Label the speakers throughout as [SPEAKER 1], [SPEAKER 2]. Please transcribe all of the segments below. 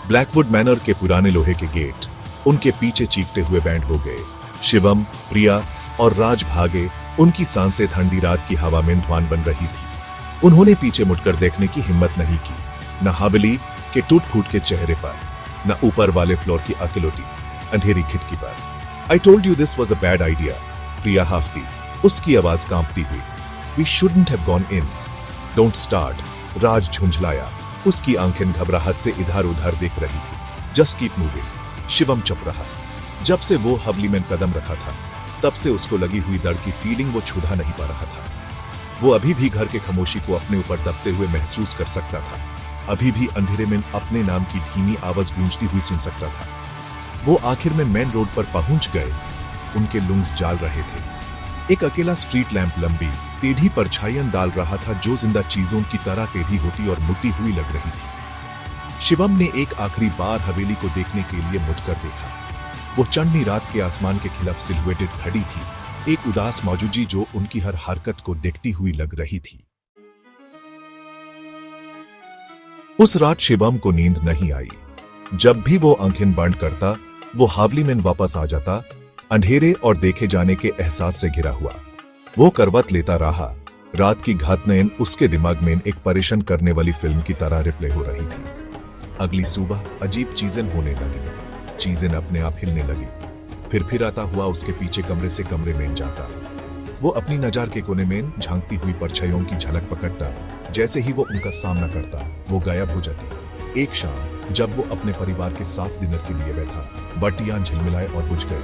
[SPEAKER 1] Blackwood manner के पुराने लोहे के गेट उनके पीछे चीखते हुए बैंड हो गए। शिवम, प्रिया और राज भागे। उनकी सांसें ठंडी रात की हवा में धुआं बन रही थी। उन्होंने पीछे मुड़कर देखने की हिम्मत नहीं की, न हवेली के टूट फूट के चेहरे पर, न ऊपर वाले फ्लोर की अकेलोटी अंधेरी खिड़की पर। I told you this was a bad idea, Priya हाफती, उसकी आवाज कांपती हुई। We shouldn't have gone in. Don't start, Raj झुंझलाया। उसकी आंखें घबराहट से इधर उधर देख रही थी। Just keep moving. शिवम चुप रहा। जब से वो हवेली में कदम रखा था, तब से उसको लगी हुई डर की फीलिंग वो छुड़ा नहीं पा रहा था। वो अभी भी घर के खामोशी को अपने ऊपर दबते हुए महसूस कर सकता था। अभी भी अंधेरे में अपने नाम की धीमी आवाज गूंजती हुई सुन सकता था। वो आखिर में मेन रोड पर पहुंच गए। उनके लुंग्स जाल रहे थे। एक अकेला स्ट्रीट लैंप लंबी टेढ़ी परछाइयां डाल रहा था, जो जिंदा चीजों की तरह टेढ़ी होती और मुटी हुई लग रही थी। शिवम ने एक आखिरी बार हवेली को देखने के लिए मुड़कर देखा। वो चंडनी रात के आसमान के खिलाफ सिलुएटेड खड़ी थी, एक उदास मौजूदगी जो उनकी हर हरकत को देखती हुई लग रही थी। उस रात शिवम को नींद नहीं आई। जब भी वो आंखें बंद करता, वो हवेली में वापस आ जाता, अंधेरे और देखे जाने के एहसास से घिरा हुआ। वो करवट लेता रहा। रात की घटनाएं उसके दिमाग में एक परेशान करने वाली फिल्म की तरह रिप्ले हो रही थी। अगली सुबह अजीब चीजें होने लगी। चीजें अपने आप हिलने लगी। फिर आता हुआ उसके पीछे कमरे से कमरे में जाता। वो अपनी नजर के कोने में झांकती हुई परछाइयों की झलक पकड़ता। जैसे ही वो उनका सामना करता, वो गायब हो जाती। एक शाम जब वो अपने परिवार के साथ डिनर के लिए बैठा, बत्तियां झिलमिलाए और बुझ गए।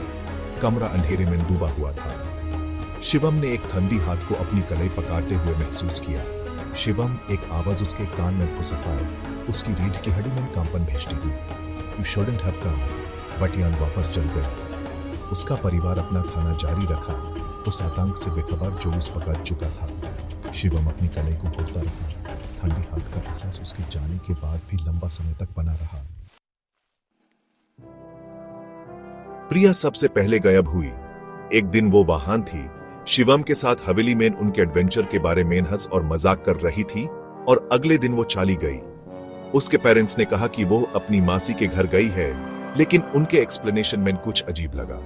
[SPEAKER 1] कमरा अंधेरे में डूबा हुआ था। शिवम ने एक ठंडी हाथ को अपनी कलाई पकड़ते हुए महसूस किया। शिवम, एक आवाज उसके कान में फुसफाए, उसकी रीढ़ की हड्डी में कंपन भेजती थी। You shouldn't have come. बत्तियां वापस जल गई। उसका परिवार अपना खाना जारी रखा, उस आतंक से बेखबर जो उस पकड़ चुका था। शिवम अपनी कलाई को घूरता रहा। ठंडी हाथ का एहसास उसके जाने के बाद भी लंबा समय तक बना रहा। प्रिया सबसे पहले गायब हुई। एक दिन वो वहां थी, शिवम के साथ हवेली में उनके एडवेंचर के बारे में हंस और मजाक कर रही थी, और अगले दिन वो चली गई। उसके पेरेंट्स ने कहा कि वो अपनी मासी के घर गई है, लेकिन उनके एक्सप्लेनेशन में कुछ अजीब लगा।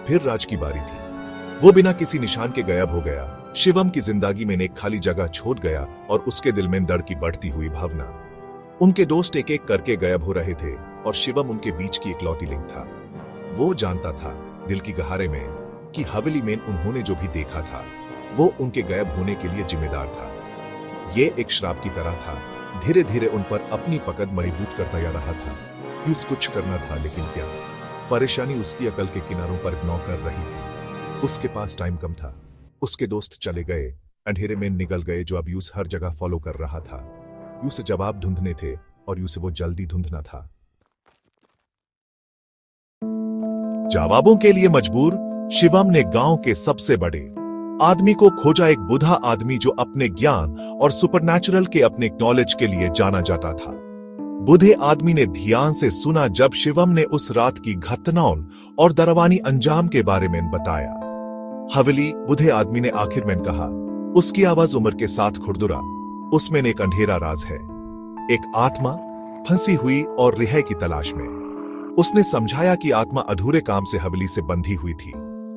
[SPEAKER 1] फिर राज की बारी थी। वो बिना किसी निशान के गायब हो गया। शिवम की जिंदगी में एक खाली जगह छोड़ गया, और उसके दिल में डर की बढ़ती हुई भावना। उनके दोस्त एक एक करके गायब हो रहे थे, और शिवम उनके बीच की इकलौती लिंक था। वो जानता था दिल की गहराई में कि हवेली में उन्होंने जो भी देखा था, वो उनके गायब होने के लिए जिम्मेदार था। ये एक श्राप की तरह था। धीरे धीरे उन पर अपनी पकड़ मजबूत करता जा रहा था। यूं कुछ करना था, लेकिन क्या? परेशानी उसकी अकल के किनारों पर नौ कर रही थी। उसके पास टाइम कम था। उसके दोस्त चले गए, अंधेरे में निकल गए, जो अब यूस हर जगह फॉलो कर रहा था। यूं से जवाब ढूंढने थे, और यूं से वो जल्दी ढूंढना था। जवाबों के लिए मजबूर, शिवम ने गांव के सबसे बड़े आदमी को खोजा। एक बूढ़ा आदमी जो अपने ज्ञान और सुपरनैचुरल के अपने नॉलेज के लिए जाना जाता था। बूढ़े आदमी ने ध्यान से सुना जब शिवम ने उस रात की घटनाओं और दरवानी अंजाम के बारे में बताया। हवेली, बूढ़े आदमी ने आखिर में कहा। उसकी आवाज उम्र के साथ खुरदुरा। उसमें एक अंधेरा राज है, एक आत्मा फंसी हुई और रिहाई की तलाश में। उसने समझाया कि आत्मा अधूरे काम से हवेली से बंधी हुई थी,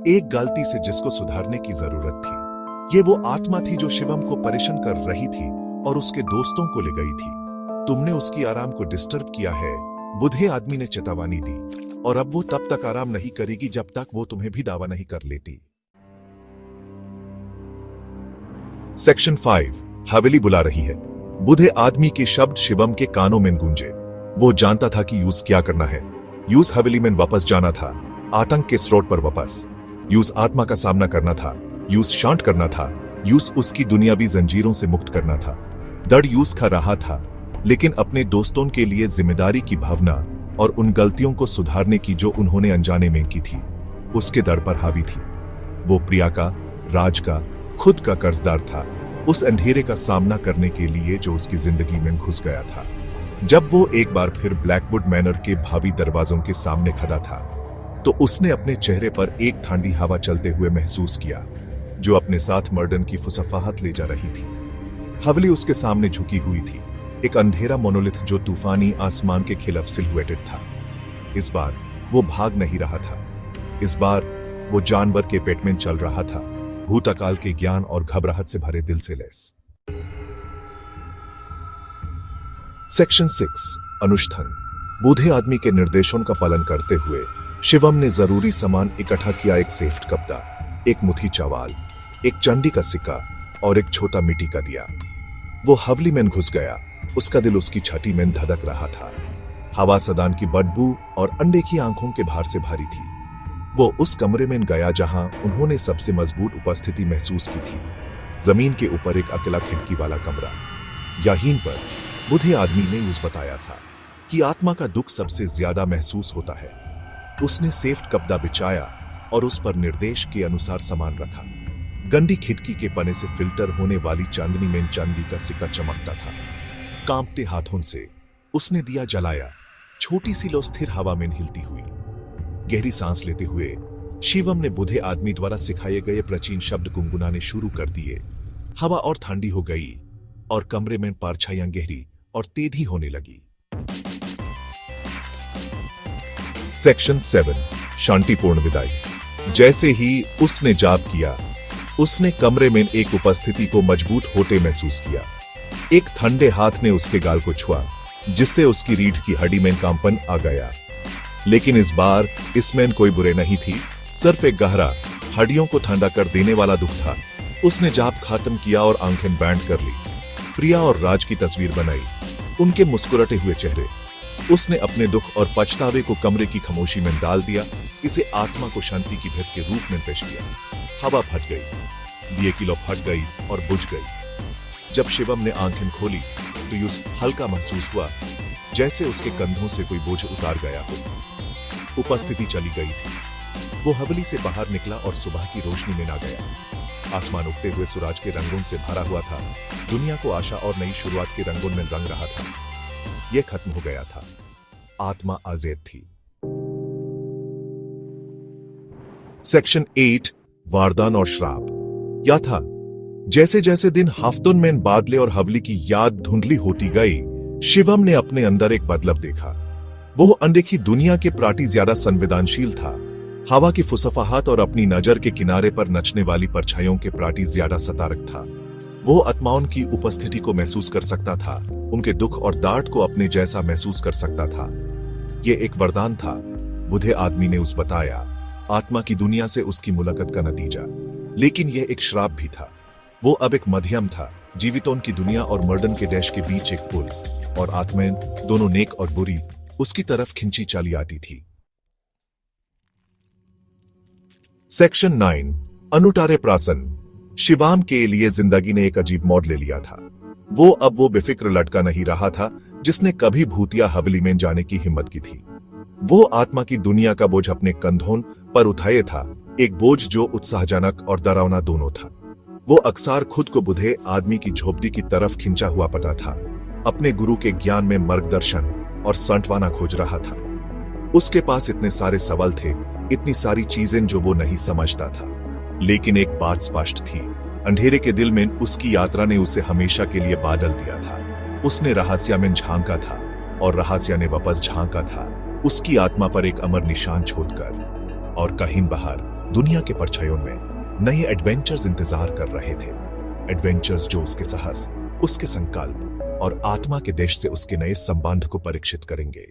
[SPEAKER 1] एक गलती से जिसको सुधारने की जरूरत थी। ये वो आत्मा थी जो शिवम को परेशान कर रही थी और उसके दोस्तों को ले गई थी। तुमने उसकी आराम को डिस्टर्ब किया है, बूढ़े आदमी ने चेतावनी दी, और अब वो तब तक आराम नहीं करेगी जब तक वो तुम्हें भी दावा नहीं कर लेती। सेक्शन 5, हवेली बुला रही है। बूढ़े आदमी के शब्द शिवम के कानों में गूंजे। वो जानता था कि यूस क्या करना है। यूस हवेली में वापस जाना था, आतंक के स्रोत पर वापस। यूस आत्मा का सामना करना था, यूस शांत करना था, यूस उसकी दुनियावी जंजीरों से मुक्त करना था। डर यूस खा रहा था, लेकिन अपने दोस्तों के लिए जिम्मेदारी की भावना और उन गलतियों को सुधारने की जो उन्होंने अनजाने में की थी, उसके डर पर हावी थी। वो प्रिया का, राज का, खुद का कर्जदार था, उस अंधेरे का सामना करने के लिए जो उसकी जिंदगी में घुस गया था। जब वो एक बार फिर ब्लैकवुड मैनर के भावी दरवाजों के सामने खड़ा था, तो उसने अपने चेहरे पर एक ठंडी हवा चलते हुए महसूस किया, जो अपने साथ मर्डन की फुसफाहट ले जा रही थी। हवेली उसके सामने झुकी हुई थी, एक अंधेरा मोनोलिथ जो तूफानी आसमान के खिलाफ सिलुएटेड था। इस बार वो भाग नहीं रहा था। इस बार वो जानवर के पेट में चल रहा था, भूतकाल के ज्ञान और घबराहट से भरे दिल से लैस। सेक्शन 6 अनुष्ठान। बूढ़े आदमी के निर्देशों का पालन करते हुए शिवम ने जरूरी सामान इकट्ठा किया। एक सेफ्ट कपड़ा, एक मुट्ठी चावल, एक चांदी का सिक्का और एक छोटा मिट्टी का दिया। वो हवली में घुस गया। उसका दिल उसकी छाती में धड़क रहा था। हवा सदान की बदबू और अंडे की आंखों के भार से भारी थी। वो उस कमरे में गया जहां उन्होंने सबसे मजबूत उपस्थिति महसूस की थी। जमीन के ऊपर एक अकेला खिड़की वाला कमरा। यहीं पर बूढ़े आदमी ने उस बताया था कि आत्मा का दुख सबसे ज्यादा महसूस होता है। उसने सेफ्ट कपड़ा बिछाया और उस पर निर्देश के अनुसार सामान रखा। गंदी खिड़की के पने से फिल्टर होने वाली चांदनी में चांदी का सिक्का चमकता था। कांपते हाथों से उसने दिया जलाया। छोटी सी लो स्थिर हवा में हिलती हुई। गहरी सांस लेते हुए शिवम ने बूढ़े आदमी द्वारा सिखाए गए प्राचीन शब्द गुनगुनाने शुरू कर दिए। हवा और ठंडी हो गई और कमरे में परछाइयां गहरी और तेजी होने लगी। सेक्शन 7 शांतिपूर्ण विदाई। जैसे ही उसने जाप किया, उसने कमरे में एक उपस्थिति को मजबूत होते महसूस किया। एक ठंडे हाथ ने उसके गाल को छुआ, जिससे उसकी रीढ़ की हड्डी में कंपन आ गया। लेकिन इस बार इसमें कोई बुरे नहीं थी, सिर्फ एक गहरा, हड्डियों को ठंडा कर देने वाला दुख था। उसने जाप खत्म किया और आंखें बैंड कर ली। प्रिया और राज की तस्वीर बनाई, उनके मुस्कुराते हुए चेहरे। उसने अपने दुख और पछतावे को कमरे की खामोशी में डाल दिया। इसे आत्मा को शांति की भेंट के रूप में पेश किया। हवा फट गई, दिए की लो फट गई और बुझ गई। जब शिवम ने आंखें खोली तो यूं हल्का महसूस हुआ जैसे उसके कंधों से कोई बोझ उतार गया हो। उपस्थिति चली गई थी। वो हवेली से बाहर निकला और सुबह की रोशनी में आ गया। आसमान उगते हुए सूरज के रंगों से भरा हुआ था। दुनिया को आशा और नई शुरुआत के रंगों में रंग रहा था। यह खत्म हो गया था। आत्मा आजाद थी। सेक्शन 8 वरदान और श्राप। या था जैसे जैसे दिन हफ्तों में बादले और हवली की याद धुंधली होती गई, शिवम ने अपने अंदर एक बदलाव देखा। वो अनदेखी दुनिया के प्रति ज्यादा संवेदनशील था। हवा की फुसफाहट और अपनी नजर के किनारे पर नचने वाली परछाइयों के प्रति ज्यादा सतर्क था। वो आत्माओं की उपस्थिति को महसूस कर सकता था, उनके दुख और दर्द को अपने जैसा महसूस कर सकता था। ये एक वरदान था, बूढ़े आदमी ने उस बताया, आत्मा की दुनिया से उसकी मुलाकात का नतीजा। लेकिन यह एक श्राप भी था। वो अब एक मध्यम था, जीवितों की दुनिया और मर्डन के देश के बीच एक पुल, और आत्माएं दोनों नेक और बुरी उसकी तरफ खिंची चली आती थी। सेक्शन 9 अनुटारे प्रासन। शिवम के लिए जिंदगी ने एक अजीब मोड़ ले लिया था। वो बेफिक्र लड़का नहीं रहा था जिसने कभी भूतिया हवेली में जाने की हिम्मत की थी। वो आत्मा की दुनिया का बोझ अपने कंधों पर उठाए था, एक बोझ जो उत्साहजनक और डरावना दोनों था। वो अक्सर खुद को बूढ़े आदमी की झोपड़ी की तरफ खिंचा हुआ पता था, अपने गुरु के ज्ञान में मार्गदर्शन और सांत्वना खोज रहा था। उसके पास इतने सारे सवाल थे, इतनी सारी चीजें जो वो नहीं समझता था। लेकिन एक बात स्पष्ट थी, अंधेरे के दिल में उसकी यात्रा ने उसे हमेशा के लिए बादल दिया था। उसने रहस्य में झांका था और रहस्य ने वापस झांका था, उसकी आत्मा पर एक अमर निशान छोड़कर। और कहीं बाहर दुनिया के परछाइयों में नए एडवेंचर्स इंतजार कर रहे थे। एडवेंचर्स जो उसके साहस, उसके संकल्प और आत्मा के देश से उसके नए संबंध को परीक्षित करेंगे।